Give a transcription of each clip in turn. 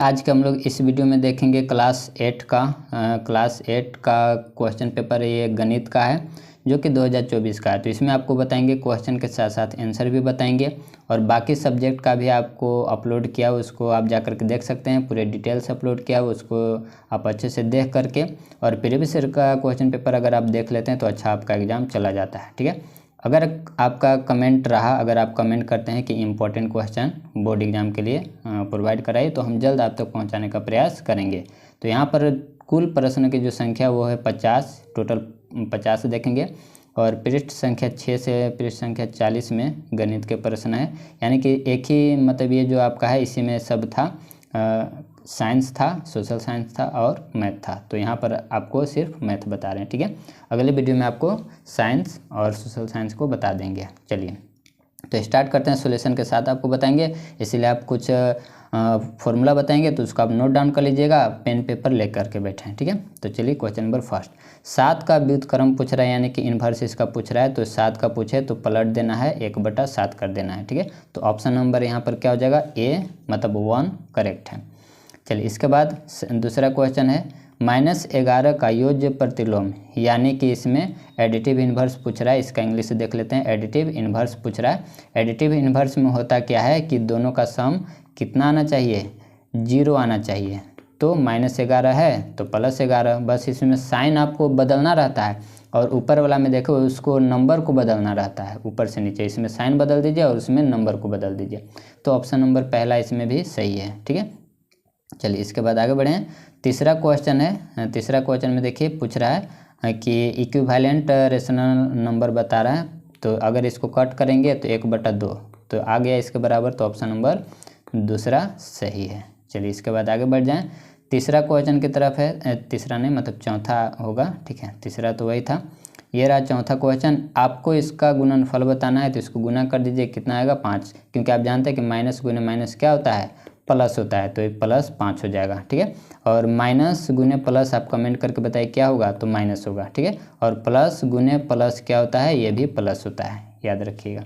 आज के हम लोग इस वीडियो में देखेंगे क्लास 8 का क्वेश्चन पेपर। ये गणित का है जो कि 2024 का है। तो इसमें आपको बताएंगे क्वेश्चन के साथ साथ आंसर भी बताएंगे और बाकी सब्जेक्ट का भी आपको अपलोड किया, उसको आप जा कर के देख सकते हैं। पूरे डिटेल्स अपलोड किया, उसको आप अच्छे से देख करके और प्रीवियस ईयर का क्वेश्चन पेपर अगर आप देख लेते हैं तो अच्छा आपका एग्ज़ाम चला जाता है। ठीक है, अगर आपका कमेंट रहा, अगर आप कमेंट करते हैं कि इम्पोर्टेंट क्वेश्चन बोर्ड एग्जाम के लिए प्रोवाइड कराइए तो हम जल्द आप तक पहुंचाने का प्रयास करेंगे। तो यहाँ पर कुल प्रश्न की जो संख्या वो है 50, टोटल 50 देखेंगे और पृष्ठ संख्या 6 से पृष्ठ संख्या 40 में गणित के प्रश्न है। यानी कि एक ही मतलब ये जो आपका है इसी में सब था, साइंस था, सोशल साइंस था और मैथ था। तो यहाँ पर आपको सिर्फ मैथ बता रहे हैं। ठीक है, अगले वीडियो में आपको साइंस और सोशल साइंस को बता देंगे। चलिए तो स्टार्ट करते हैं। सॉल्यूशन के साथ आपको बताएंगे, इसीलिए आप कुछ फॉर्मूला बताएंगे तो उसको आप नोट डाउन कर लीजिएगा, पेन पेपर ले करके बैठें। ठीक है, तो चलिए क्वेश्चन नंबर फर्स्ट, 7 का व्युत्क्रम पूछ रहा है, यानी कि इन्वर्स इसका पूछ रहा है। तो 7 का पूछे तो पलट देना है, 1/7 कर देना है। ठीक है, तो ऑप्शन नंबर यहाँ पर क्या हो जाएगा, ए मतलब 1 करेक्ट है। चलिए इसके बाद दूसरा क्वेश्चन है, -11 का योज्य प्रतिलोम, यानी कि इसमें एडिटिव इन्वर्स पूछ रहा है। इसका इंग्लिश देख लेते हैं, एडिटिव इन्वर्स पूछ रहा है। एडिटिव इन्वर्स में होता क्या है कि दोनों का सम कितना आना चाहिए, 0 आना चाहिए। तो -11 है तो +11, बस इसमें साइन आपको बदलना रहता है और ऊपर वाला में देखो उसको नंबर को बदलना रहता है, ऊपर से नीचे इसमें साइन बदल दीजिए और उसमें नंबर को बदल दीजिए। तो ऑप्शन नंबर पहला इसमें भी सही है। ठीक है, चलिए इसके बाद आगे बढ़ें। तीसरा क्वेश्चन है, तीसरा क्वेश्चन में देखिए पूछ रहा है कि इक्विवेलेंट रेशनल नंबर बता रहा है। तो अगर इसको कट करेंगे तो 1/2 तो आ गया इसके बराबर। तो ऑप्शन नंबर दूसरा सही है। चलिए इसके बाद आगे बढ़ जाएं। तीसरा क्वेश्चन की तरफ है, तीसरा नहीं मतलब चौथा होगा। ठीक है, तीसरा तो वही था, ये रहा चौथा क्वेश्चन। आपको इसका गुणनफल बताना है तो इसको गुना कर दीजिए, कितना आएगा 5, क्योंकि आप जानते हैं कि माइनस गुने माइनस क्या होता है, प्लस होता है। तो ये +5 हो जाएगा। ठीक है, और माइनस गुने प्लस आप कमेंट करके बताइए क्या होगा, तो माइनस होगा। ठीक है, और प्लस गुने प्लस क्या होता है, ये भी प्लस होता है, याद रखिएगा।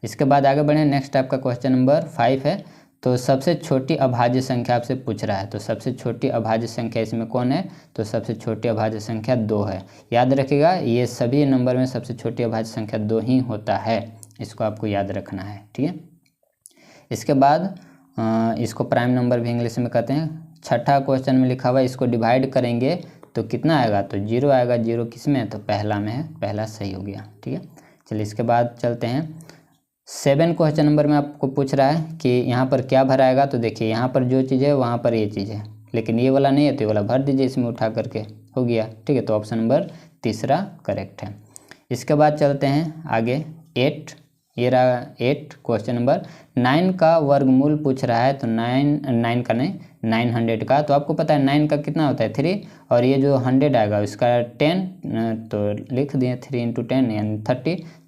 इसके बाद आगे बढ़ें। नेक्स्ट आपका क्वेश्चन नंबर 5 है। तो सबसे छोटी अभाज्य संख्या आपसे पूछ रहा है। तो सबसे छोटी अभाज्य संख्या इसमें कौन है, तो सबसे छोटी अभाज्य संख्या 2 है। याद रखिएगा, ये सभी नंबर में सबसे छोटी अभाज्य संख्या 2 ही होता है, इसको आपको याद रखना है। ठीक है, इसके बाद इसको प्राइम नंबर भी इंग्लिश में कहते हैं। छठा क्वेश्चन में लिखा हुआ है, इसको डिवाइड करेंगे तो कितना आएगा, तो 0 आएगा। 0 किस में है, तो पहला में है, पहला सही हो गया। ठीक है, चलिए इसके बाद चलते हैं। 7 क्वेश्चन नंबर में आपको पूछ रहा है कि यहाँ पर क्या भराएगा। तो देखिए यहाँ पर जो चीज़ है वहाँ पर ये चीज़ है, लेकिन ये वाला नहीं है तो ये वाला भर दीजिए इसमें उठा करके, हो गया। ठीक है, तो ऑप्शन नंबर तीसरा करेक्ट है। इसके बाद चलते हैं आगे। 8, ये रहा 8 क्वेश्चन नंबर। 9 का वर्गमूल पूछ रहा है। तो 9 का नहीं 900 का, तो आपको पता है 9 का कितना होता है 3, और ये जो 100 आएगा इसका 10, तो लिख दिए 3 × 10 यानी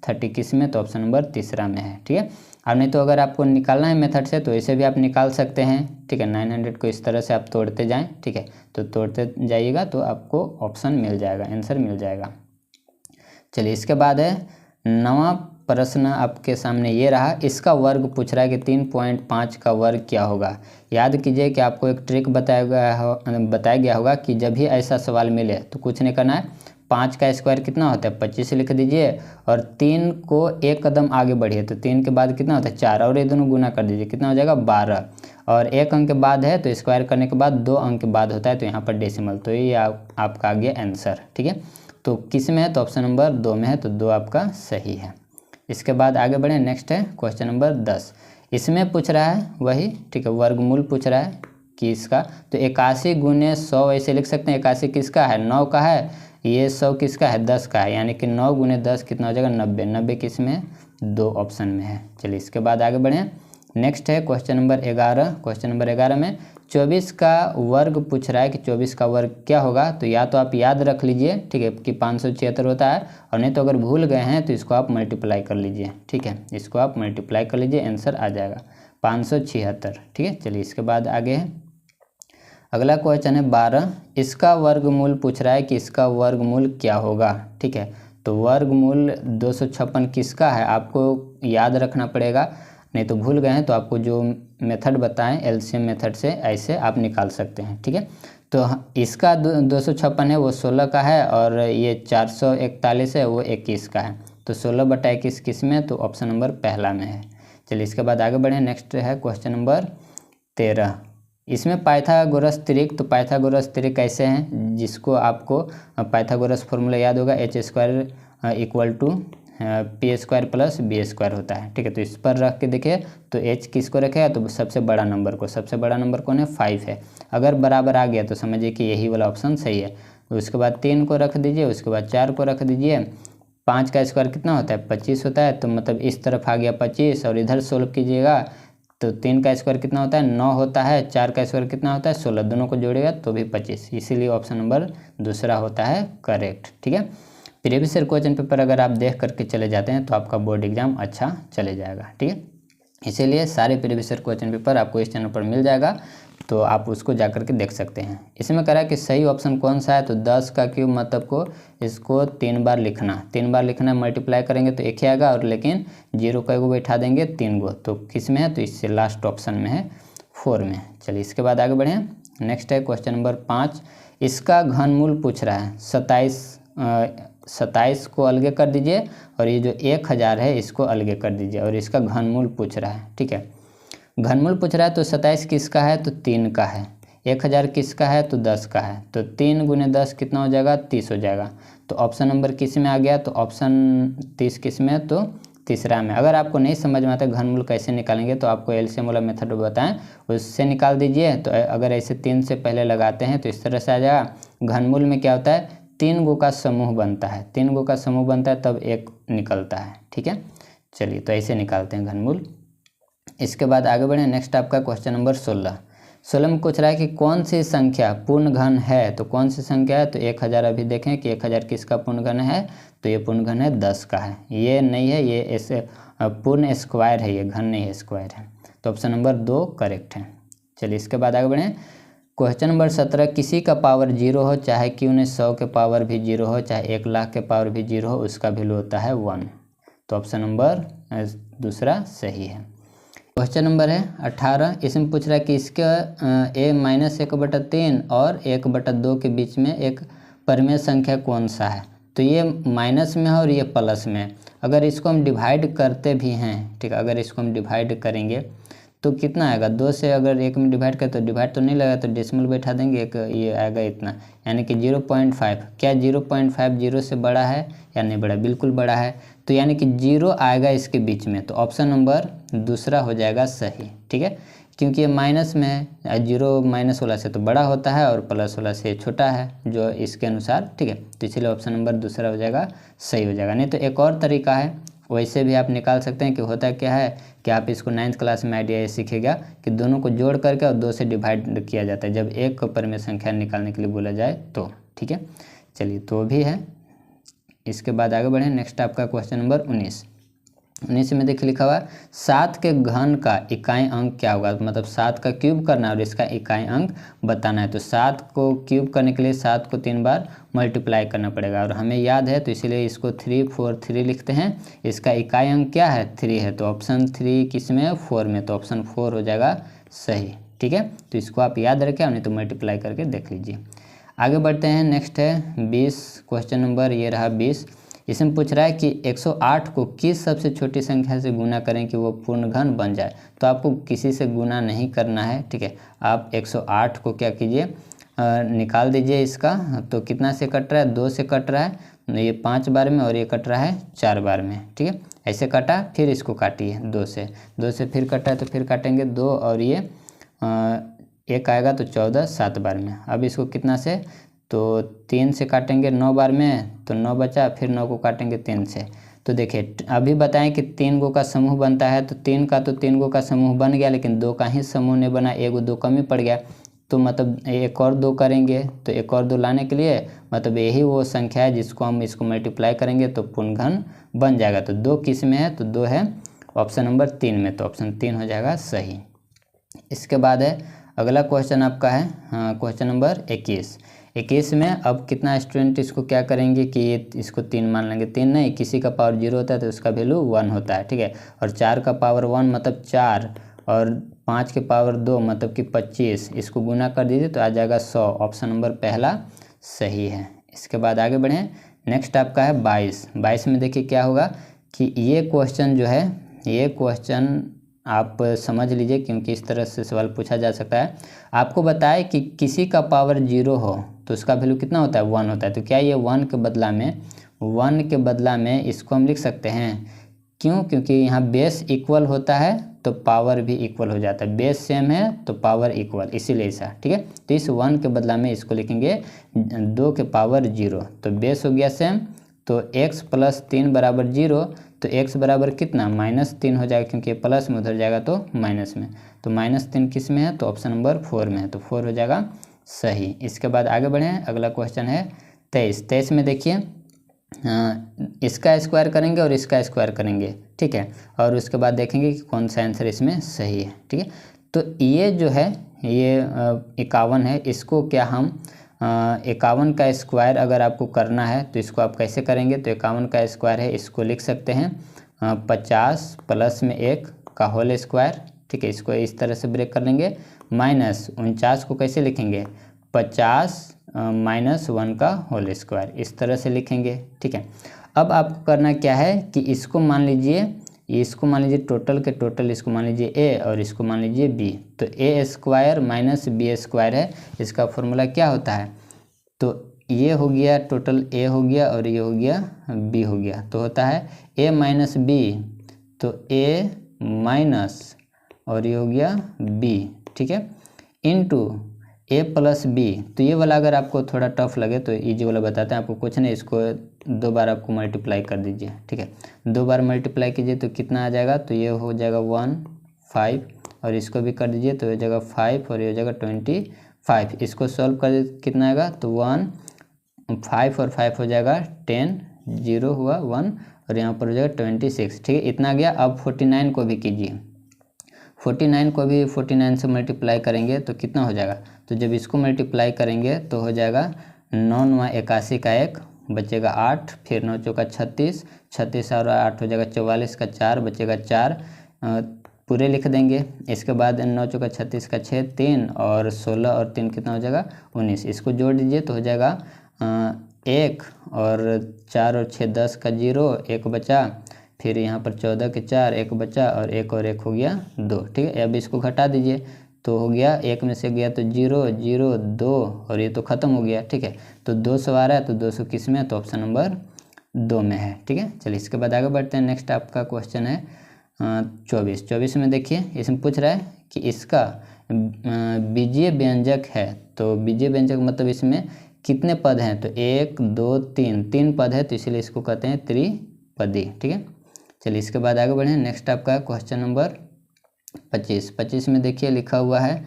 30 किस में, तो ऑप्शन नंबर तीसरा में है। ठीक है, और नहीं तो अगर आपको निकालना है मेथड से तो इसे भी आप निकाल सकते हैं। ठीक है, 900 को इस तरह से आप तोड़ते जाएँ। ठीक है, तो तोड़ते जाइएगा तो आपको ऑप्शन मिल जाएगा, आंसर मिल जाएगा। चलिए इसके बाद है 9वां प्रश्न आपके सामने ये रहा। इसका वर्ग पूछ रहा है कि 3.5 का वर्ग क्या होगा। याद कीजिए कि आपको एक ट्रिक बताया गया होगा कि जब भी ऐसा सवाल मिले तो कुछ नहीं करना है, 5 का स्क्वायर कितना होता है 25 लिख दीजिए और 3 को एक कदम आगे बढ़िए। तो 3 के बाद कितना होता है 4, और ये दोनों गुना कर दीजिए, कितना हो जाएगा 12, और 1 अंक के बाद है तो स्क्वायर करने के बाद 2 अंक के बाद होता है, तो यहाँ पर डेसिमल। तो ये आपका आ गया आंसर। ठीक है, तो किस में है, तो ऑप्शन नंबर 2 में है, तो 2 आपका सही है। इसके बाद आगे बढ़े। नेक्स्ट है क्वेश्चन नंबर 10। इसमें पूछ रहा है वही, ठीक है, वर्गमूल पूछ रहा है कि इसका, तो 81 गुने 100 ऐसे लिख सकते हैं। 81 किसका है, 9 का है, ये 100 किसका है, 10 का है, यानी कि 9 गुने 10 कितना हो जाएगा 90। 90 किस में है, 2 ऑप्शन में है। चलिए इसके बाद आगे बढ़ें। नेक्स्ट है क्वेश्चन नंबर 11। क्वेश्चन नंबर 11 में 24 का वर्ग पूछ रहा है कि 24 का वर्ग क्या होगा। तो या तो आप याद रख लीजिए, ठीक है, कि 576 होता है, और नहीं तो अगर भूल गए हैं तो इसको आप मल्टीप्लाई कर लीजिए। ठीक है, इसको आप मल्टीप्लाई कर लीजिए, आंसर आ जाएगा 576। ठीक है, चलिए इसके बाद आगे है अगला क्वेश्चन है 12। इसका वर्गमूल पूछ रहा है कि इसका वर्गमूल क्या होगा। ठीक है, तो वर्गमूल 256 किसका है, आपको याद रखना पड़ेगा, नहीं तो भूल गए हैं तो आपको जो मेथड बताएं एलसीएम मेथड से, ऐसे आप निकाल सकते हैं। ठीक है, तो इसका 256 है वो 16 का है, और ये 441 है वो 21 का है। तो 16/21 किस में, तो ऑप्शन नंबर पहला में है। चलिए इसके बाद आगे बढ़ें। नेक्स्ट है क्वेश्चन नंबर 13। इसमें पाइथागोरस त्रिक, तो पाइथागोरस त्रिक कैसे हैं, जिसको आपको पाइथागोरस फॉर्मूला याद होगा, h² = p² + b² होता है। ठीक है, तो इस पर रख के देखिए, तो h किसको रखेगा, तो सबसे बड़ा नंबर को। सबसे बड़ा नंबर कौन है, 5 है। अगर बराबर आ गया तो समझिए कि यही वाला ऑप्शन सही है। उसके बाद 3 को रख दीजिए, उसके बाद 4 को रख दीजिए। 5 का स्क्वायर कितना होता है, 25 होता है, तो मतलब इस तरफ आ गया 25, और इधर सोल्व कीजिएगा तो 3 का स्क्वायर कितना होता है, 9 होता है। 4 का स्क्वायर कितना होता है, 16, दोनों को जोड़ेगा तो भी 25, इसीलिए ऑप्शन नंबर दूसरा होता है करेक्ट। ठीक है, प्रीवियस ईयर क्वेश्चन पेपर अगर आप देख करके चले जाते हैं तो आपका बोर्ड एग्जाम अच्छा चले जाएगा। ठीक है, इसीलिए सारे प्रीवियस ईयर क्वेश्चन पेपर आपको इस चैनल पर मिल जाएगा, तो आप उसको जा करके देख सकते हैं। इसमें कह रहा है कि सही ऑप्शन कौन सा है, तो 10 का क्यूब मतलब को इसको 3 बार लिखना, 3 बार लिखना, मल्टीप्लाई करेंगे तो 1 ही आएगा, और लेकिन 0 का को बैठा देंगे 3 गो, तो किस में है, तो इससे लास्ट ऑप्शन में है 4 में। चलिए इसके बाद आगे बढ़ें। नेक्स्ट है क्वेश्चन नंबर 5। इसका घनमूल पूछ रहा है। 27 को अलगे कर दीजिए, और ये जो 1000 है इसको अलगे कर दीजिए, और इसका घनमूल पूछ रहा है। ठीक है, घनमूल पूछ रहा है, तो 27 किसका है, तो 3 का है। 1000 किसका है, तो 10 का है, तो 3 × 10 कितना हो जाएगा, 30 हो जाएगा। तो ऑप्शन नंबर किस में आ गया, तो ऑप्शन 30 किस में है, तो तीसरा में। अगर आपको नहीं समझ में आता घनमूल कैसे निकालेंगे, तो आपको एलसीएम वाला मेथड बताएं, उससे निकाल दीजिए। तो अगर ऐसे 3 से पहले लगाते हैं तो इस तरह से आ जाएगा। घनमूल में क्या होता है, 3 गो का समूह बनता है, 3 गो का समूह बनता है तब एक निकलता है। ठीक है, चलिए तो ऐसे निकालते हैं घनमूल। इसके बाद आगे बढ़े। नेक्स्ट आपका क्वेश्चन नंबर 16 में पूछ रहा है कि कौन सी संख्या पूर्ण घन है, तो कौन सी संख्या है, तो 1000। अभी देखें कि 1000 किसका पूर्ण घन है, तो ये पूर्ण घन है 10 का है, ये नहीं है, ये ऐसे पूर्ण स्क्वायर है, ये घन नहीं है, स्क्वायर है। तो ऑप्शन नंबर 2 करेक्ट है। चलिए इसके बाद आगे बढ़ें। Question number 17। किसी का पावर 0 हो, चाहे क्यों ने 100 के पावर भी 0 हो, चाहे 1 लाख के पावर भी 0 हो, उसका वैल्यू होता है 1। तो ऑप्शन नंबर दूसरा सही है। क्वेश्चन नंबर है 18। इसमें पूछ रहा है कि इसका a-1/3 और 1/2 के बीच में एक परिमेय संख्या कौन सा है। तो ये माइनस में है और ये प्लस में है। अगर इसको हम डिवाइड करते भी हैं, ठीक है, अगर इसको हम डिवाइड करेंगे तो कितना आएगा, 2 से अगर 1 में डिवाइड करें तो डिवाइड तो नहीं लगा, तो डेसिमल बैठा देंगे, एक ये आएगा इतना, यानी कि 0.5। क्या 0.5 0 से बड़ा है या नहीं बड़ा, बिल्कुल बड़ा है, तो यानी कि 0 आएगा इसके बीच में, तो ऑप्शन नंबर दूसरा हो जाएगा सही। ठीक है, क्योंकि ये माइनस में है, 0 माइनस वाला से तो बड़ा होता है और प्लस वाला से छोटा है जो इसके अनुसार। ठीक है, तो इसलिए ऑप्शन नंबर दूसरा हो जाएगा सही हो जाएगा। नहीं तो एक और तरीका है, वैसे भी आप निकाल सकते हैं कि होता क्या है कि आप इसको 9th क्लास में आइडिया ये सीखेगा कि दोनों को जोड़ करके और 2 से डिवाइड किया जाता है जब एक परिमेय संख्या निकालने के लिए बोला जाए तो। ठीक है, चलिए तो भी है। इसके बाद आगे बढ़ें। नेक्स्ट आपका क्वेश्चन नंबर 19 में देखिए लिखा हुआ है 7 के घन का इकाई अंक क्या होगा, मतलब 7 का क्यूब करना है और इसका इकाई अंक बताना है। तो 7 को क्यूब करने के लिए 7 को 3 बार मल्टीप्लाई करना पड़ेगा, और हमें याद है तो इसीलिए इसको 3 4 3 लिखते हैं। इसका इकाई अंक क्या है, 3 है, तो ऑप्शन 3 किस में है, 4 में, तो ऑप्शन 4 हो जाएगा सही। ठीक है, तो इसको आप याद रखें, नहीं तो मल्टीप्लाई करके देख लीजिए। आगे बढ़ते हैं। नेक्स्ट है 20 क्वेश्चन नंबर, ये रहा 20। इसमें पूछ रहा है कि 108 को किस सबसे छोटी संख्या से गुना करें कि वो पूर्ण घन बन जाए। तो आपको किसी से गुना नहीं करना है, ठीक है, आप 108 को क्या कीजिए, निकाल दीजिए इसका। तो कितना से कट रहा है, 2 से कट रहा है, ये 5 बार में और ये कट रहा है 4 बार में। ठीक है, ऐसे काटा, फिर इसको काटिए 2 से फिर कटा है तो फिर काटेंगे 2 और ये 1 आएगा तो 14 7 बार में। अब इसको कितना से, तो 3 से काटेंगे 9 बार में, तो 9 बचा, फिर 9 को काटेंगे 3 से। तो देखिए अभी बताएं कि 3 गो का समूह बनता है, तो 3 का तो 3 गो का समूह बन गया, लेकिन 2 का ही समूह नहीं बना, 1 2 कम ही पड़ गया। तो मतलब एक और 2 करेंगे, तो एक और 2 लाने के लिए मतलब यही वो संख्या है जिसको हम इसको मल्टीप्लाई करेंगे तो पूर्ण घन बन जाएगा। तो 2 किस में है, तो 2 है ऑप्शन नंबर 3 में, तो ऑप्शन 3 हो जाएगा सही। इसके बाद है अगला क्वेश्चन आपका है क्वेश्चन नंबर 21 में। अब कितना स्टूडेंट इसको क्या करेंगे कि ये इसको 3 मान लेंगे, 3 नहीं, किसी का पावर 0 होता है तो उसका वैल्यू 1 होता है। ठीक है, और 4 का पावर 1 मतलब 4 और 5 के पावर 2 मतलब कि 25, इसको गुना कर दीजिए तो आ जाएगा 100। ऑप्शन नंबर पहला सही है। इसके बाद आगे बढ़ें। नेक्स्ट आपका है 22 में देखिए क्या होगा कि ये क्वेश्चन जो है, ये क्वेश्चन आप समझ लीजिए क्योंकि इस तरह से सवाल पूछा जा सकता है। आपको बताए कि किसी का पावर 0 हो तो उसका वैल्यू कितना होता है, 1 होता है। तो क्या ये 1 के बदला में इसको हम लिख सकते हैं? क्यों? क्योंकि यहाँ बेस इक्वल होता है तो पावर भी इक्वल हो जाता है। बेस सेम है तो पावर इक्वल, इसीलिए ऐसा, ठीक है। तो इस 1 के बदला में इसको लिखेंगे 2 के पावर 0। तो बेस हो गया सेम, तो x + 3 बराबर 0। तो x बराबर कितना, -3 हो जाएगा, क्योंकि प्लस में उधर जाएगा तो माइनस में। तो -3 किस में है, तो ऑप्शन नंबर 4 में है, तो 4 हो जाएगा सही। इसके बाद आगे बढ़ें। अगला क्वेश्चन है 23 में देखिए, इसका स्क्वायर करेंगे और इसका स्क्वायर करेंगे, ठीक है। और उसके बाद देखेंगे कि कौन सा आंसर इसमें सही है, ठीक है। तो ये जो है ये 51 है, इसको क्या हम 51 का स्क्वायर अगर आपको करना है तो इसको आप कैसे करेंगे? तो 51 का स्क्वायर है, इसको लिख सकते हैं 50 + 1 का होल स्क्वायर, ठीक है। इसको इस तरह से ब्रेक कर लेंगे। -49 को कैसे लिखेंगे, 50 - 1 का होल स्क्वायर, इस तरह से लिखेंगे, ठीक है। अब आपको करना क्या है कि इसको मान लीजिए टोटल के टोटल, इसको मान लीजिए a और इसको मान लीजिए b। तो a² - b² है, इसका फॉर्मूला क्या होता है? तो ये हो गया टोटल a हो गया और ये हो गया b हो गया, तो होता है a - b, तो a- और ये हो गया b, ठीक है, इनटू a + b। तो ये वाला अगर आपको थोड़ा टफ लगे तो इजी वाला बताते हैं आपको, कुछ नहीं, इसको 2 बार आपको मल्टीप्लाई कर दीजिए, ठीक है। 2 बार मल्टीप्लाई कीजिए तो कितना आ जाएगा, तो ये हो जाएगा 1 5, और इसको भी कर दीजिए तो हो जाएगा 5 और ये हो जाएगा 25। इसको सॉल्व कर कितना आएगा, तो 1 5 और 5 हो जाएगा 10, 0 हुआ 1 और यहाँ पर हो जाएगा 26, ठीक है। इतना गया। अब 49 को भी कीजिए, 49 को भी 49 से मल्टीप्लाई करेंगे तो कितना हो जाएगा, तो जब इसको मल्टीप्लाई करेंगे तो हो जाएगा 9 9 81 का 1 बचेगा 8, फिर 9 चौका 36, 36 और 8 हो जाएगा 44 का 4 बचेगा 4, पूरे लिख देंगे। इसके बाद 9 चौका 36 का 6 3 और 16 और 3 कितना हो जाएगा 19। इसको जोड़ दीजिए तो हो जाएगा 1 और 4 और 6 10 का 0 1 बचा, फिर यहाँ पर 14 के 4 1 बचा और 1 हो गया 2, ठीक है। अब इसको घटा दीजिए तो हो गया 1 में से गया तो 0 0 2 और ये तो ख़त्म हो गया, ठीक है। तो 200 आ रहा है, तो 200 किस में है, तो ऑप्शन नंबर 2 में है, ठीक है। चलिए इसके बाद आगे बढ़ते हैं। नेक्स्ट आपका क्वेश्चन है 24 में देखिए, इसमें पूछ रहा है कि इसका बीजीय व्यंजक है। तो बीजीय व्यंजक मतलब इसमें कितने पद हैं, तो 1 2 3 पद है, तो इसलिए इसको कहते हैं त्रिपदी, ठीक है। चलिए इसके बाद आगे बढ़ें। नेक्स्ट आपका क्वेश्चन नंबर 25 में देखिए लिखा हुआ है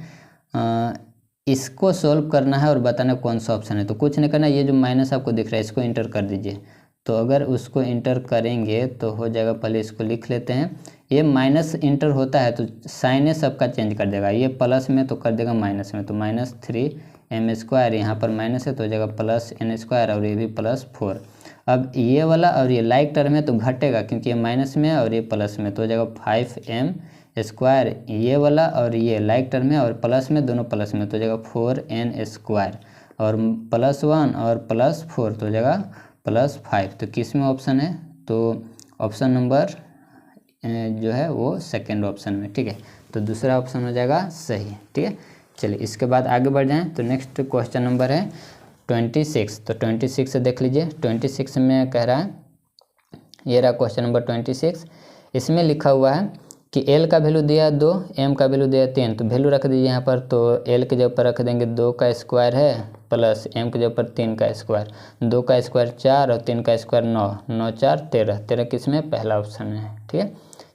इसको सॉल्व करना है और बताना कौन सा ऑप्शन है। तो कुछ नहीं करना, ये जो माइनस आपको दिख रहा है इसको इंटर कर दीजिए। तो अगर उसको इंटर करेंगे तो हो जाएगा, पहले इसको लिख लेते हैं। ये माइनस इंटर होता है तो साइन सबका चेंज कर देगा, ये प्लस में तो कर देगा माइनस में, तो -3m², यहाँ पर माइनस है तो हो जाएगा +n² और ये भी +4। अब ये वाला और ये लाइक टर्म है तो घटेगा, क्योंकि ये माइनस में है और ये प्लस में, तो हो जाएगा 5m²। ये वाला और ये लाइक टर्म है और प्लस में, दोनों प्लस में, तो हो जाएगा 4n² और +1 और +4 तो हो जाएगा +5। तो किस में ऑप्शन है, तो ऑप्शन नंबर जो है वो सेकेंड ऑप्शन में, ठीक है। तो दूसरा ऑप्शन हो जाएगा सही, ठीक है। चलिए इसके बाद आगे बढ़ जाएं। तो नेक्स्ट क्वेश्चन नंबर है 26। तो 26 से देख लीजिए। 26 में कह रहा है, ये रहा क्वेश्चन नंबर 26। इसमें लिखा हुआ है कि l का वैल्यू दिया 2, m का वैल्यू दिया 3, तो वैल्यू रख दीजिए यहाँ पर। तो l के जगह पर रख देंगे 2 का स्क्वायर है प्लस m के जगह पर 3 का स्क्वायर, 2 का स्क्वायर 4 और 3 का स्क्वायर 9, 9 4 13 किस में, पहला ऑप्शन है, ठीक है।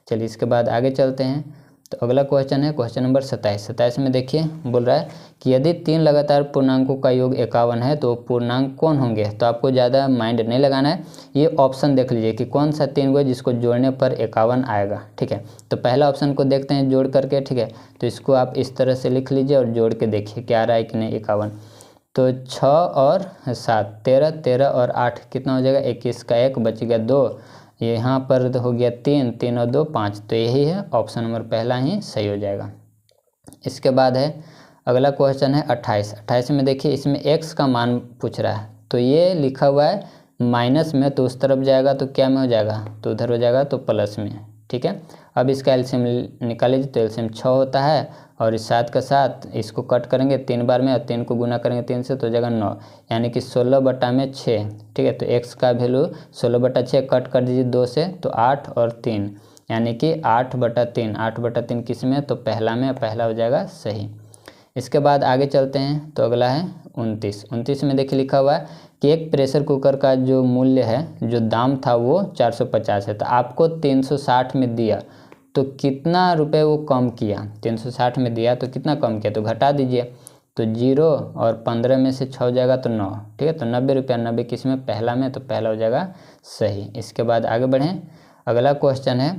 चलिए इसके बाद आगे चलते हैं। तो अगला क्वेश्चन है क्वेश्चन नंबर 27 में देखिए बोल रहा है कि यदि 3 लगातार पूर्णांकों का योग 51 है तो पूर्णांक कौन होंगे। तो आपको ज़्यादा माइंड नहीं लगाना है, ये ऑप्शन देख लीजिए कि कौन सा 3 है जिसको जोड़ने पर 51 आएगा, ठीक है। तो पहला ऑप्शन को देखते हैं जोड़ करके, ठीक है। तो इसको आप इस तरह से लिख लीजिए और जोड़ के देखिए क्या आ रहा है कि नहीं 51। तो 6 और 7 13, 13 और 8 कितना हो जाएगा 21 का 1 बच गया 2, यहाँ पर हो गया 3 3 और 2 5, तो यही है ऑप्शन नंबर पहला ही सही हो जाएगा। इसके बाद है अगला क्वेश्चन है 28। 28 में देखिए इसमें x का मान पूछ रहा है, तो ये लिखा हुआ है माइनस में, तो उस तरफ जाएगा तो क्या में हो जाएगा, तो उधर हो जाएगा तो प्लस में। ठीक है, अब इसका एलसीएम निकाल लीजिए, तो एलसीएम 6 होता है और इस 7 का 7 इसको कट करेंगे 3 बार में और 3 को गुना करेंगे 3 से तो हो जाएगा 9, यानी कि 16 बटा में 6। ठीक है, तो x का वैल्यू 16 बटा 6 कट कर दीजिए 2 से, तो 8 और 3 यानी कि 8 बटा 3। 8 बटा 3 किस में, तो पहला में, पहला हो जाएगा सही। इसके बाद आगे चलते हैं, तो अगला है 29। 29 में देखिए लिखा हुआ है कि एक प्रेशर कुकर का जो मूल्य है, जो दाम था वो 450 है, तो आपको 360 में दिया तो कितना रुपए वो कम किया। 360 में दिया तो कितना कम किया, तो घटा दीजिए, तो 0 और 15 में से 6 हो जाएगा तो 9। ठीक है, तो 90 रुपया। 90 किस में, पहला में, तो पहला हो जाएगा सही। इसके बाद आगे बढ़ें, अगला क्वेश्चन है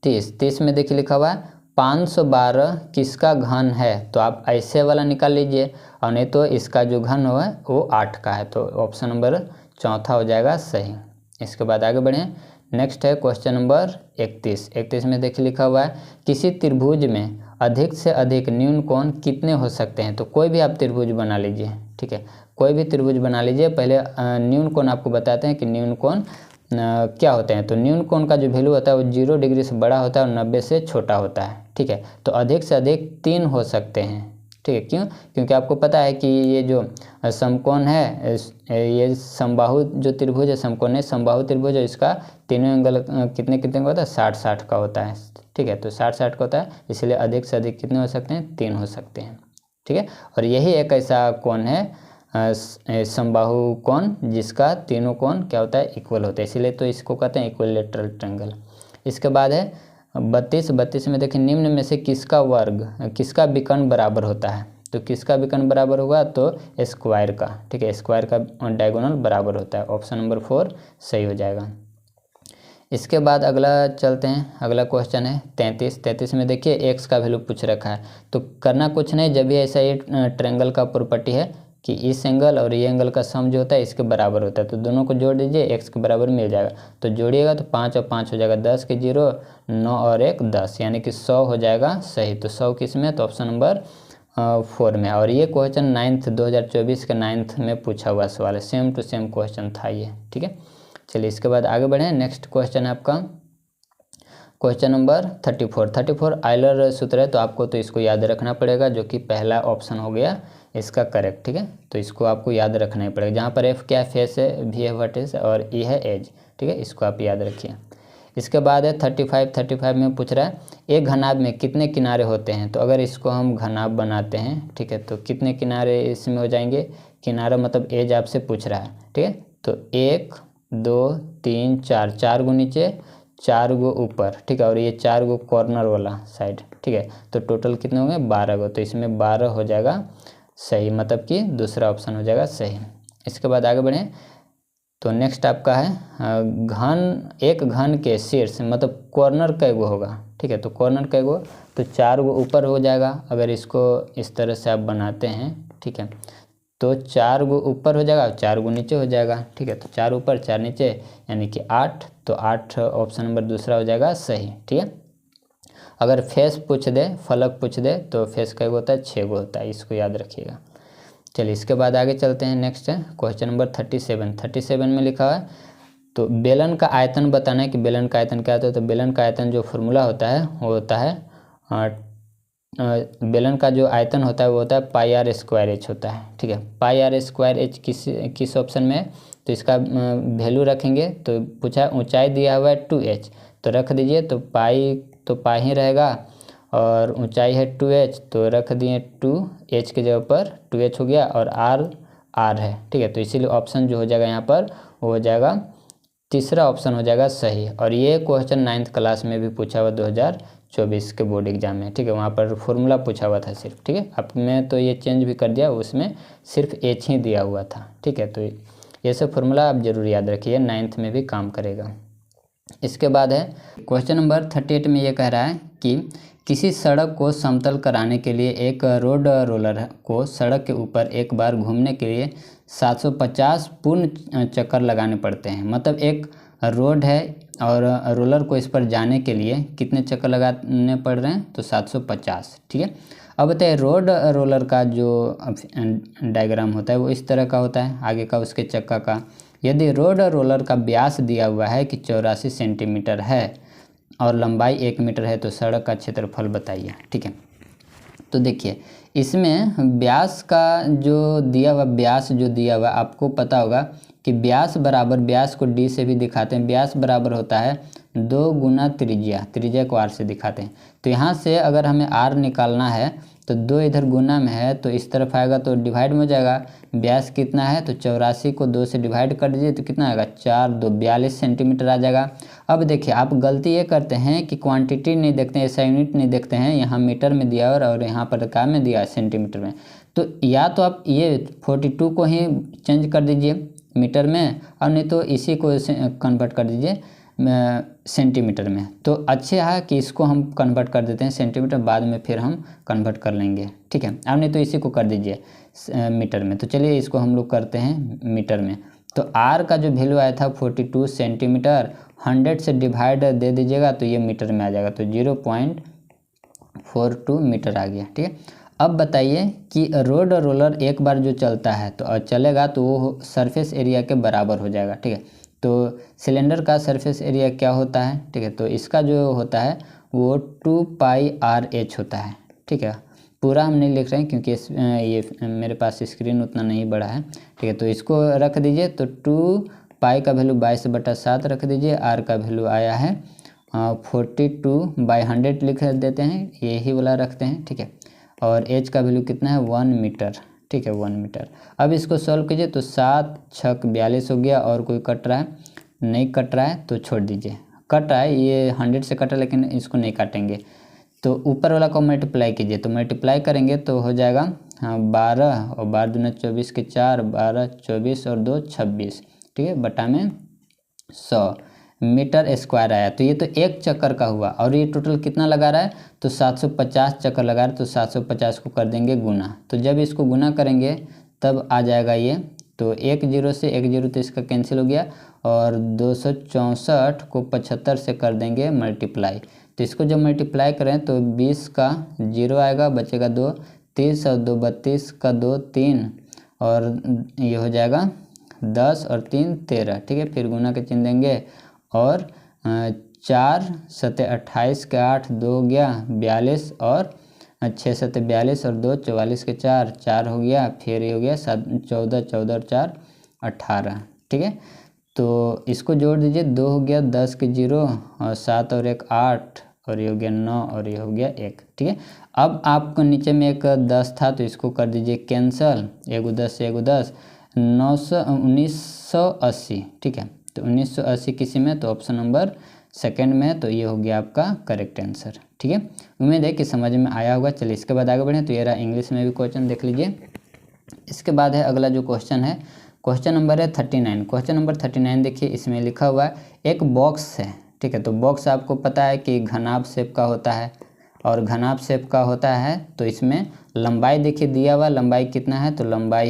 30। 30 में देखिए लिखा हुआ है 512 किसका घन है, तो आप ऐसे वाला निकाल लीजिए, और नहीं तो इसका जो घन हो वो 8 का है, तो ऑप्शन नंबर चौथा हो जाएगा सही। इसके बाद आगे बढ़ें, नेक्स्ट है क्वेश्चन नंबर 31। 31 में देखिए लिखा हुआ है किसी त्रिभुज में अधिक से अधिक न्यून कोण कितने हो सकते हैं, तो कोई भी आप त्रिभुज बना लीजिए। ठीक है, कोई भी त्रिभुज बना लीजिए। पहले न्यून कोण आपको बताते हैं कि न्यून कोण क्या होते हैं। तो न्यून कोण का जो वैल्यू होता है वो 0 डिग्री से बड़ा होता है और 90 से छोटा होता है। ठीक है, तो अधिक से अधिक 3 हो सकते हैं। ठीक है, क्यों, क्योंकि आपको पता है कि ये जो समकोण है, ये समबाहु जो त्रिभुज है, समकोण है, समबाहु त्रिभुज है, इसका तीनों एंगल कितने कितने का होता है, 60-60 का होता है। ठीक है, तो 60-60 का होता है, इसलिए अधिक से अधिक कितने हो सकते हैं, 3 हो सकते हैं। ठीक है, और यही एक ऐसा कोण है समबाहु कोण जिसका तीनों कोण क्या होता है, इक्वल होता है, इसीलिए तो इसको कहते हैं इक्विलैटरल ट्रायंगल। इसके बाद है 32। 32 में देखिए निम्न में से किसका वर्ग, किसका विकर्ण बराबर होता है, तो किसका विकर्ण बराबर होगा, तो स्क्वायर का। ठीक है, स्क्वायर का डायगोनल बराबर होता है, ऑप्शन नंबर 4 सही हो जाएगा। इसके बाद अगला चलते हैं, अगला क्वेश्चन है 33। 33 में देखिए एक्स का वैल्यू पूछ रखा है, तो करना कुछ नहीं, जब भी ऐसा ये ट्रायंगल का प्रॉपर्टी है कि इस एंगल और ये एंगल का सम जो होता है इसके बराबर होता है, तो दोनों को जोड़ दीजिए, एक्स के बराबर मिल जाएगा। तो जोड़िएगा तो 5 और 5 हो जाएगा 10 के 0, 9 और 1 10, यानी कि 100 हो जाएगा सही। तो 100 किस में, तो ऑप्शन नंबर 4 में। और ये क्वेश्चन 9th 2024 के 9th में पूछा हुआ सवाल है, सेम टू सेम क्वेश्चन था ये। ठीक है, चलिए इसके बाद आगे बढ़ें। नेक्स्ट क्वेश्चन है आपका क्वेश्चन नंबर 34। 34 आयलर सूत्र है, तो आपको तो इसको याद रखना पड़ेगा, जो कि पहला ऑप्शन हो गया इसका करेक्ट। ठीक है, तो इसको आपको याद रखना ही पड़ेगा, जहाँ पर एफ क्या है, फेस है, वी है वर्टेक्स और ई है एज। ठीक है, इसको आप याद रखिए। इसके बाद है 35। 35 में पूछ रहा है एक घनाभ में कितने किनारे होते हैं, तो अगर इसको हम घनाभ बनाते हैं, ठीक है, तो कितने किनारे इसमें हो जाएंगे, किनारा मतलब एज आपसे पूछ रहा है। ठीक है, तो 1 2 3 4, 4 गो नीचे 4 गो ऊपर। ठीक है, और ये 4 गो कॉर्नर वाला साइड। ठीक है, तो टोटल कितने होंगे, 12 गो, तो इसमें 12 हो जाएगा सही, मतलब कि दूसरा ऑप्शन हो जाएगा सही। इसके बाद आगे बढ़ें, तो नेक्स्ट आपका है घन, एक घन के शीर्ष मतलब कॉर्नर कै गो होगा। ठीक है, तो कॉर्नर कै गो, तो 4 गो ऊपर हो जाएगा, अगर इसको इस तरह से आप बनाते हैं। ठीक है, तो 4 गो ऊपर हो जाएगा और 4 गो नीचे हो जाएगा। ठीक है, तो 4 ऊपर 4 नीचे यानी कि 8, तो 8 ऑप्शन नंबर दूसरा हो जाएगा सही। ठीक है, अगर फेस पूछ दे, फलक पूछ दे, तो फेस कै गो होता है, 6 गो होता है, इसको याद रखिएगा। चलिए इसके बाद आगे चलते हैं। नेक्स्ट है क्वेश्चन नंबर 37। 37 में लिखा है तो बेलन का आयतन बताना है कि बेलन का आयतन क्या होता है। तो बेलन का आयतन जो फॉर्मूला होता है वो होता है बेलन का जो आयतन होता है वो होता है पाई आर स्क्वायर एच होता है। ठीक है, पाई आर स्क्वायर एच किस ऑप्शन में है, तो इसका वैल्यू रखेंगे, तो पूछा ऊंचाई दिया हुआ है 2h, तो रख दीजिए, तो पाई ही रहेगा, और ऊंचाई है 2h, तो रख दिए 2h के जगह पर 2h हो गया, और r है। ठीक है, तो इसीलिए ऑप्शन जो हो जाएगा यहाँ पर वो हो जाएगा तीसरा ऑप्शन हो जाएगा सही। और ये क्वेश्चन 9th क्लास में भी पूछा हुआ 2024 के बोर्ड एग्जाम में। ठीक है, वहाँ पर फॉर्मूला पूछा हुआ था सिर्फ। ठीक है, अब मैं तो ये चेंज भी कर दिया, उसमें सिर्फ h ही दिया हुआ था। ठीक है, तो ये सब फॉर्मूला आप जरूर याद रखिए, 9th में भी काम करेगा। इसके बाद है क्वेश्चन नंबर 38 में ये कह रहा है कि किसी सड़क को समतल कराने के लिए एक रोड रोलर को सड़क के ऊपर एक बार घूमने के लिए 750 पूर्ण चक्कर लगाने पड़ते हैं। मतलब एक रोड है और रोलर को इस पर जाने के लिए कितने चक्कर लगाने पड़ रहे हैं, तो 750। ठीक है, अब बताइए रोड रोलर का जो डायग्राम होता है वो इस तरह का होता है, आगे का उसके चक्का का। यदि रोड रोलर का व्यास दिया हुआ है कि 84 सेंटीमीटर है और लंबाई 1 मीटर है, तो सड़क का क्षेत्रफल बताइए। ठीक है, तो देखिए इसमें व्यास का जो दिया हुआ आपको पता होगा कि व्यास बराबर, व्यास को डी से भी दिखाते हैं, व्यास बराबर होता है 2 गुना त्रिज्या को आर से दिखाते हैं। तो यहाँ से अगर हमें आर निकालना है तो 2 इधर गुना में है तो इस तरफ आएगा तो डिवाइड में हो जाएगा। व्यास कितना है, तो 84 को 2 से डिवाइड कर दीजिए तो कितना आएगा, 4 2 42 सेंटीमीटर आ जाएगा। अब देखिए आप गलती ये करते हैं कि क्वांटिटी नहीं देखते हैं, ऐसा यूनिट नहीं देखते हैं, यहाँ मीटर में दिया और यहाँ पर क्या में दिया है, सेंटीमीटर में। तो या तो आप ये 42 को ही चेंज कर दीजिए मीटर में, और नहीं तो इसी को कन्वर्ट कर दीजिए सेंटीमीटर में। तो अच्छे है कि इसको हम कन्वर्ट कर देते हैं सेंटीमीटर, बाद में फिर हम कन्वर्ट कर लेंगे। ठीक है, अब नहीं तो इसी को कर दीजिए मीटर में। तो चलिए इसको हम लोग करते हैं मीटर में। तो आर का जो वैल्यू आया था 42 सेंटीमीटर, 100 से डिवाइड दे दीजिएगा तो ये मीटर में आ जाएगा, तो 0.42 मीटर आ गया। ठीक है, अब बताइए कि रोड रोलर एक बार जो चलता है तो चलेगा तो वो सरफेस एरिया के बराबर हो जाएगा। ठीक है, तो सिलेंडर का सरफेस एरिया क्या होता है, ठीक है, तो इसका जो होता है वो 2πRH होता है। ठीक है, पूरा हम नहीं लिख रहे हैं क्योंकि ये मेरे पास स्क्रीन उतना नहीं बड़ा है। ठीक है, तो इसको रख दीजिए, तो 2π का वैल्यू 22/7 रख दीजिए, आर का वैल्यू आया है 42/100 लिख देते हैं, यही वाला रखते हैं। ठीक है, और एच का वैल्यू कितना है, 1 मीटर। ठीक है, 1 मीटर। अब इसको सॉल्व कीजिए तो 7 6 42 हो गया, और कोई कट रहा है, नहीं कट रहा है तो छोड़ दीजिए। कट रहा है, ये 100 से कटा लेकिन इसको नहीं काटेंगे। तो ऊपर वाला को मल्टीप्लाई कीजिए, तो मल्टीप्लाई करेंगे तो हो जाएगा 12 और 12 दूना 24 के 4, 12 24 और 2 26। ठीक है, बटा में 100 मीटर स्क्वायर आया। तो ये तो एक चक्कर का हुआ, और ये टोटल कितना लगा रहा है, तो 750 चक्कर लगा रहा है, तो 750 को कर देंगे गुना। तो जब इसको गुना करेंगे तब आ जाएगा ये, तो 1 0 से 1 0 तो इसका कैंसिल हो गया, और 264 को 75 से कर देंगे मल्टीप्लाई। तो इसको जब मल्टीप्लाई करें तो 20 का 0 आएगा, बचेगा 2, 30 और 2 32 का 2 3, और ये हो जाएगा 10 और 3 13। ठीक है, फिर गुना के चिन्ह देंगे, और 4 7 28 के 8, 2 गया 42, और 6 7 42 और 2 44 के 4 4 हो गया, फिर ये हो गया 14 14 और 4 18। ठीक है, तो इसको जोड़ दीजिए, 2 हो गया 10 के 0, और 7 और 1 8, और ये हो गया 9, और ये हो गया 1। ठीक है, अब आपको नीचे में एक 10 था तो इसको कर दीजिए कैंसल, 1 10 से 1 10, 1980। ठीक है, तो 1980 किसी में, तो ऑप्शन नंबर सेकंड में है, तो ये हो गया आपका करेक्ट आंसर। ठीक है, उम्मीद है कि समझ में आया होगा। चलिए इसके बाद आगे बढ़ें। तो ये रहा इंग्लिश में भी क्वेश्चन देख लीजिए। इसके बाद है अगला जो क्वेश्चन है, क्वेश्चन नंबर है 39। क्वेश्चन नंबर 39 देखिए, इसमें लिखा हुआ है एक बॉक्स है। ठीक है, तो बॉक्स आपको पता है कि घनाभ शेप का होता है, और घनाभ शेप का होता है तो इसमें लंबाई देखिए दिया हुआ, लंबाई कितना है, तो लंबाई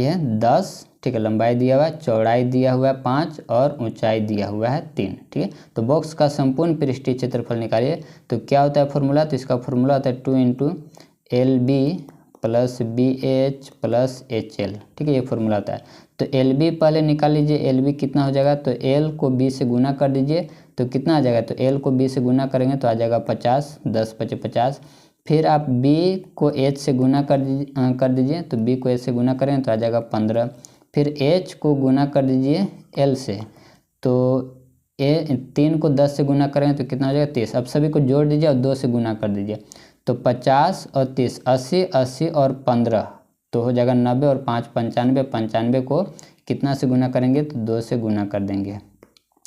है 10। ठीक है, लंबाई दिया हुआ है, चौड़ाई दिया हुआ है 5, और ऊंचाई दिया हुआ है 3। ठीक है, तो बॉक्स का संपूर्ण पृष्ठीय क्षेत्रफल निकालिए। तो क्या होता है फॉर्मूला, तो इसका फॉर्मूला होता है 2 × LB + BH + HL। ठीक है, ये फॉर्मूला होता है। तो LB पहले निकाल लीजिए, LB कितना हो जाएगा, तो L को B से गुना कर दीजिए, तो कितना आ जाएगा, तो L को B से गुना करेंगे तो आ जाएगा 50, 10 × 5 = 50। फिर आप B को H से गुना कर दीजिए, तो B को H से गुना करेंगे तो आ जाएगा 15। फिर H को गुना कर दीजिए L से, तो 3 को 10 से गुना करेंगे तो कितना हो जाएगा, 30। अब सभी को जोड़ दीजिए और 2 से गुना कर दीजिए, तो 50 और 30 80, 80 और 15 तो हो जाएगा 90, और 5 95, 95 को कितना से गुना करेंगे, तो 2 से गुना कर देंगे।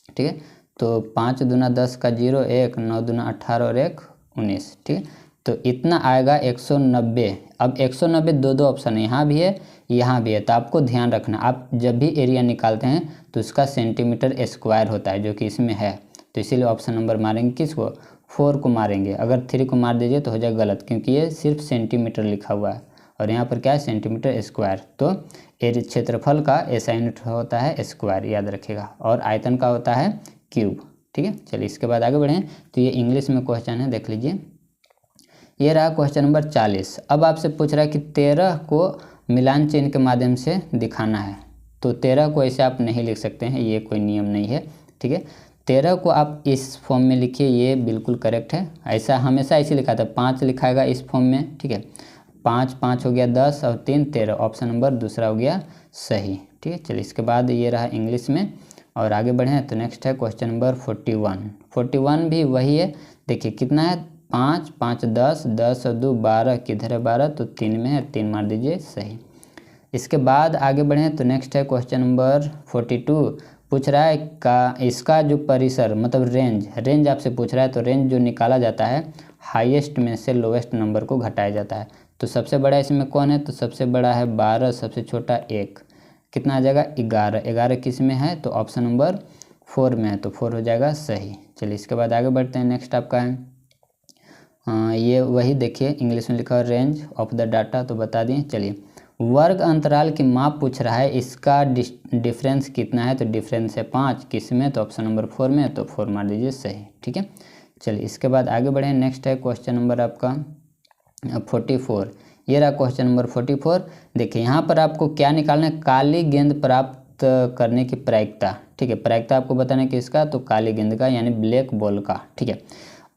ठीक है, तो 5 दूना 10 का 0 1, 9 दूना 18 और 1 19। ठीक है, तो इतना आएगा 190। अब 190 दो ऑप्शन है, यहाँ भी है यहाँ भी है, तो आपको ध्यान रखना, आप जब भी एरिया निकालते हैं तो उसका सेंटीमीटर स्क्वायर होता है, जो कि इसमें है। तो इसीलिए ऑप्शन नंबर मारेंगे किसको, 4 को मारेंगे। अगर 3 को मार दीजिए तो हो जाएगा गलत, क्योंकि ये सिर्फ सेंटीमीटर लिखा हुआ है, और यहाँ पर क्या है सेंटीमीटर स्क्वायर। तो एरिया क्षेत्रफल का ऐसा यूनिट होता है स्क्वायर, याद रखिएगा, और आयतन का होता है क्यूब। ठीक है, चलिए इसके बाद आगे बढ़ें। तो ये इंग्लिश में क्वेश्चन है, देख लीजिए। ये रहा क्वेश्चन नंबर 40। अब आपसे पूछ रहा है कि 13 को मिलान चिन्ह के माध्यम से दिखाना है। तो 13 को ऐसे आप नहीं लिख सकते हैं, ये कोई नियम नहीं है। ठीक है, 13 को आप इस फॉर्म में लिखिए, ये बिल्कुल करेक्ट है। ऐसा हमेशा ऐसे लिखा था, 5 लिखाएगा इस फॉर्म में। ठीक है, 5 5 हो गया 10 और 3 13, ऑप्शन नंबर दूसरा हो गया सही। ठीक है, चलिए इसके बाद ये रहा इंग्लिश में। और आगे बढ़ें तो नेक्स्ट है क्वेश्चन नंबर 41। 41 भी वही है। देखिए कितना है, 5 5 10, 10 और 2 12, किधर है 12, तो 3 में है, 3 मार दीजिए सही। इसके बाद आगे बढ़ें तो नेक्स्ट है क्वेश्चन नंबर 42। पूछ रहा है का इसका जो परिसर मतलब रेंज आपसे पूछ रहा है। तो रेंज जो निकाला जाता है हाईएस्ट में से लोवेस्ट नंबर को घटाया जाता है। तो सबसे बड़ा इसमें कौन है, तो सबसे बड़ा है 12, सबसे छोटा 1, कितना आ जाएगा 11। 11 किस में है, तो ऑप्शन नंबर 4 में है, तो 4 हो जाएगा सही। चलिए इसके बाद आगे बढ़ते हैं। नेक्स्ट आपका है ये वही, देखिए इंग्लिश में लिखा है रेंज ऑफ द डाटा, तो बता दिए। चलिए वर्ग अंतराल की माप पूछ रहा है, इसका डिफरेंस कितना है, तो डिफरेंस है 5, किस में, तो ऑप्शन नंबर 4 में, तो 4 मार दीजिए सही। ठीक है, चलिए इसके बाद आगे बढ़ें। नेक्स्ट है क्वेश्चन नंबर आपका 44। ये रहा क्वेश्चन नंबर 44। देखिए यहाँ पर आपको क्या निकालना है, काली गेंद प्राप्त करने की प्रायिकता। ठीक है, प्रायिकता आपको बताना है किसका, तो काली गेंद का, यानी ब्लैक बॉल का। ठीक है,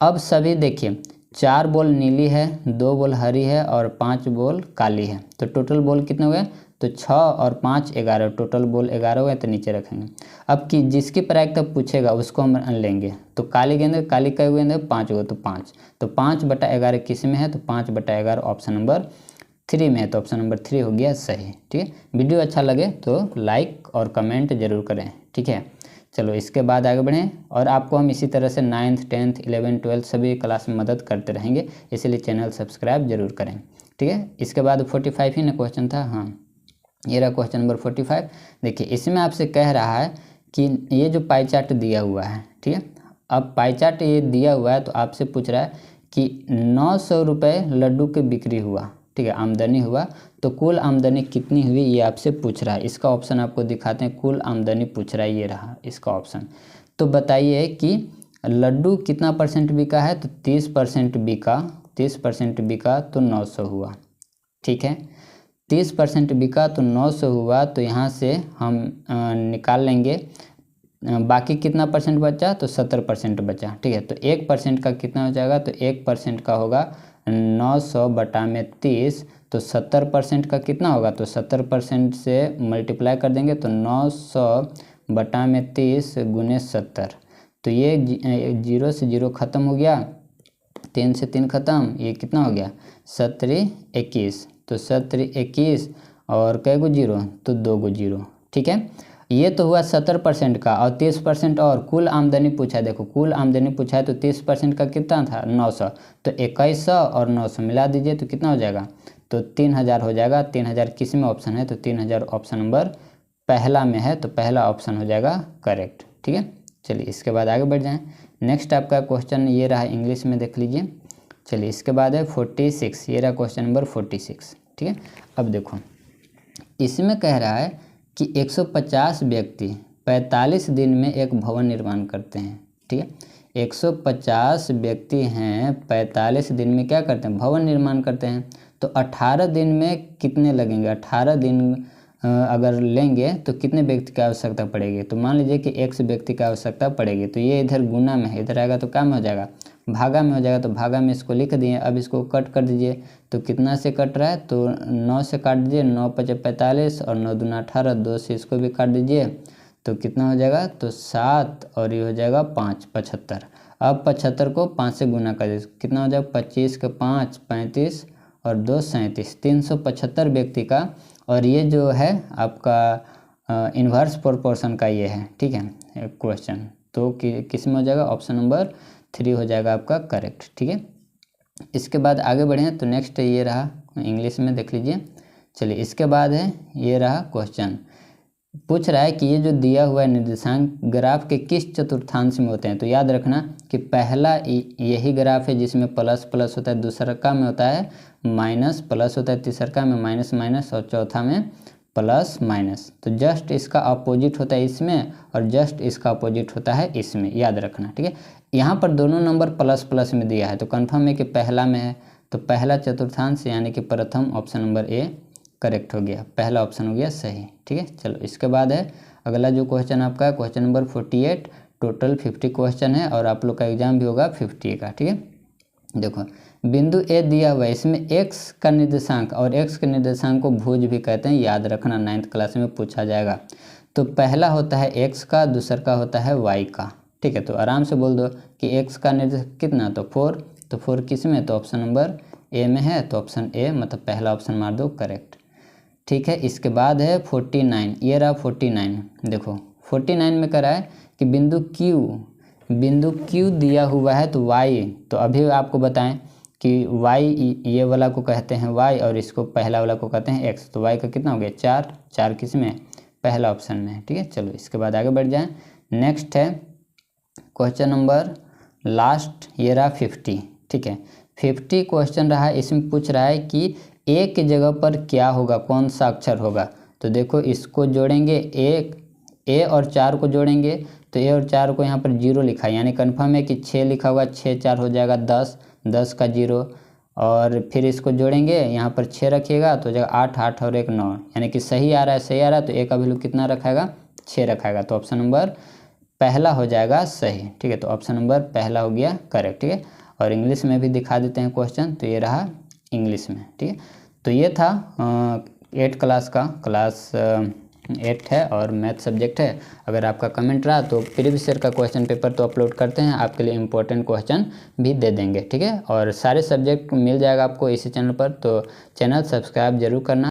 अब सभी देखिए 4 बॉल नीली है, 2 बॉल हरी है और 5 बॉल काली है। तो टोटल बॉल कितने हुए, तो 6 और 5 11, टोटल बॉल 11 हुए। तो नीचे रखेंगे। अब कि जिसकी प्रायिकता पूछेगा उसको हम लेंगे। तो काली गेंद, काली का गेंद 5 हुआ, तो 5, तो 5/11 किस में है, तो 5/11 ऑप्शन नंबर 3 में है, तो ऑप्शन नंबर 3 हो गया सही। ठीक है, वीडियो अच्छा लगे तो लाइक और कमेंट जरूर करें। ठीक है, चलो इसके बाद आगे बढ़ें। और आपको हम इसी तरह से 9th 10th 11th 12th सभी क्लास में मदद करते रहेंगे, इसलिए चैनल सब्सक्राइब जरूर करें। ठीक है, इसके बाद 45 ही ना क्वेश्चन था। हाँ, ये रहा क्वेश्चन नंबर 45। देखिए इसमें आपसे कह रहा है कि ये जो पाई चार्ट दिया हुआ है, ठीक है, अब पाई चार्ट ये दिया हुआ है, तो आपसे पूछ रहा है कि 900 रुपये लड्डू की बिक्री हुआ। ठीक है, आमदनी हुआ, तो कुल आमदनी कितनी हुई ये आपसे पूछ रहा है। इसका ऑप्शन आपको दिखाते हैं, कुल आमदनी पूछ रहा है, ये रहा इसका ऑप्शन। तो बताइए कि लड्डू कितना % बिका है, तो 30% बिका, 30% बिका तो 900 हुआ। ठीक है, 30% बिका तो 900 हुआ। तो यहाँ से हम निकाल लेंगे बाकी कितना % बचा, तो 70% बचा। ठीक है, तो 1% का कितना हो जाएगा, तो 1% का होगा 900 बटा में 30, तो 70% का कितना होगा, तो 70% से मल्टीप्लाई कर देंगे, तो 900 बटा में 30 गुने 70। तो ये 0 से 0 ख़त्म हो गया, 3 से 3 ख़त्म, ये कितना हो गया 7 21, तो 7 21 और कै गो 0, तो 2 गो 0। ठीक है, ये तो हुआ 70% का, और 30% और कुल आमदनी पूछा है। देखो कुल आमदनी पूछा है, तो 30% का कितना था 900, तो 2100 और 900 मिला दीजिए, तो कितना हो जाएगा, तो 3000 हो जाएगा। 3000 किस में ऑप्शन है, तो 3000 ऑप्शन नंबर पहला में है, तो पहला ऑप्शन हो जाएगा करेक्ट। ठीक है, चलिए इसके बाद आगे बढ़ जाएँ। नेक्स्ट आपका क्वेश्चन ये रहा इंग्लिश में, देख लीजिए। चलिए इसके बाद है 46। ये रहा क्वेश्चन नंबर 46। ठीक है, अब देखो इसमें कह रहा है कि 150 व्यक्ति 45 दिन में एक भवन निर्माण करते हैं। ठीक है, 150 व्यक्ति हैं, 45 दिन में क्या करते हैं, भवन निर्माण करते हैं। तो 18 दिन में कितने लगेंगे, 18 दिन अगर लेंगे तो कितने व्यक्ति की आवश्यकता पड़ेगी। तो मान लीजिए कि 1 व्यक्ति की आवश्यकता पड़ेगी। तो ये इधर गुना में है, इधर आएगा तो क्या में हो जाएगा, भागा में हो जाएगा। तो भागा में इसको लिख दिए। अब इसको कट कर दीजिए, तो कितना से कट रहा है, तो 9 से काट दीजिए, 9 5 45 और 9 दूना 18, 2 से इसको भी काट दीजिए, तो कितना हो जाएगा, तो 7 और ये हो जाएगा 5 75। अब 75 को 5 से गुना कर दीजिए, कितना हो जाएगा 25 के 5 35 और 2 37, 375 व्यक्ति का। और ये जो है आपका इन्वर्स प्रोपोर्शन का ये है। ठीक है क्वेश्चन, तो किस में हो जाएगा, ऑप्शन नंबर 3 हो जाएगा आपका करेक्ट। ठीक है, इसके बाद आगे बढ़ें तो नेक्स्ट ये रहा इंग्लिश में, देख लीजिए। चलिए इसके बाद है ये रहा क्वेश्चन पूछ रहा है कि ये जो दिया हुआ है निर्देशांक ग्राफ के किस चतुर्थांश में होते हैं। तो याद रखना कि पहला यही ग्राफ है जिसमें प्लस प्लस होता है, दूसरा में होता है माइनस प्लस होता है, तीसरा में माइनस माइनस और चौथा में प्लस माइनस। तो जस्ट इसका अपोजिट होता है इसमें और जस्ट इसका अपोजिट होता है इसमें, याद रखना। ठीक है, यहाँ पर दोनों नंबर प्लस प्लस में दिया है तो कन्फर्म है कि पहला में है, तो पहला चतुर्थांश यानी कि प्रथम ऑप्शन नंबर ए करेक्ट हो गया, पहला ऑप्शन हो गया सही। ठीक है, चलो इसके बाद है अगला जो क्वेश्चन आपका है क्वेश्चन नंबर 48। टोटल 50 क्वेश्चन है और आप लोग का एग्जाम भी होगा 50 का। ठीक है, देखो बिंदु ए दिया हुआ है, इसमें x का निर्देशांक और x के निर्देशांक को भुज भी कहते हैं, याद रखना 9th क्लास में पूछा जाएगा। तो पहला होता है x का, दूसरा का होता है y का। ठीक है, तो आराम से बोल दो कि x का निर्देशांक कितना, तो 4, तो 4 किस में, तो ऑप्शन नंबर ए में है, तो ऑप्शन ए मतलब पहला ऑप्शन मार दो करेक्ट। ठीक है, इसके बाद है 49, ये रहा 49। देखो 49 में करा है कि बिंदु Q दिया हुआ है तो y, तो अभी आपको बताएं कि y ये वाला को कहते हैं y और इसको पहला वाला को कहते हैं x। तो y का कितना हो गया 4, 4 किस में, पहला ऑप्शन में। ठीक है, चलो इसके बाद आगे बढ़ जाएं। नेक्स्ट है क्वेश्चन नंबर लास्ट, ये रहा 50। ठीक है, 50 क्वेश्चन रहा है, इसमें पूछ रहा है कि ए की जगह पर क्या होगा, कौन सा अक्षर होगा। तो देखो इसको जोड़ेंगे, ए और 4 को जोड़ेंगे तो ए और 4 को यहाँ पर 0 लिखा है, यानी कन्फर्म है कि 6 लिखा होगा, 6 4 हो जाएगा 10, 10 का 0 और फिर इसको जोड़ेंगे, यहाँ पर 6 रखिएगा तो हो जाएगा 8, 8 और 1 9, यानी कि सही आ रहा है, सही आ रहा है। तो ए का वैल्यू कितना रखाएगा, 6 रखाएगा, तो ऑप्शन नंबर पहला हो जाएगा सही। ठीक है, तो ऑप्शन नंबर पहला हो गया करेक्ट। ठीक है, और इंग्लिश में भी दिखा देते हैं क्वेश्चन, तो ये रहा इंग्लिश में। ठीक है, तो ये था 8 क्लास का, क्लास 8 है और मैथ सब्जेक्ट है। अगर आपका कमेंट रहा तो प्रीवियस ईयर का क्वेश्चन पेपर तो अपलोड करते हैं, आपके लिए इंपॉर्टेंट क्वेश्चन भी दे देंगे। ठीक है, और सारे सब्जेक्ट मिल जाएगा आपको इसी चैनल पर, तो चैनल सब्सक्राइब जरूर करना।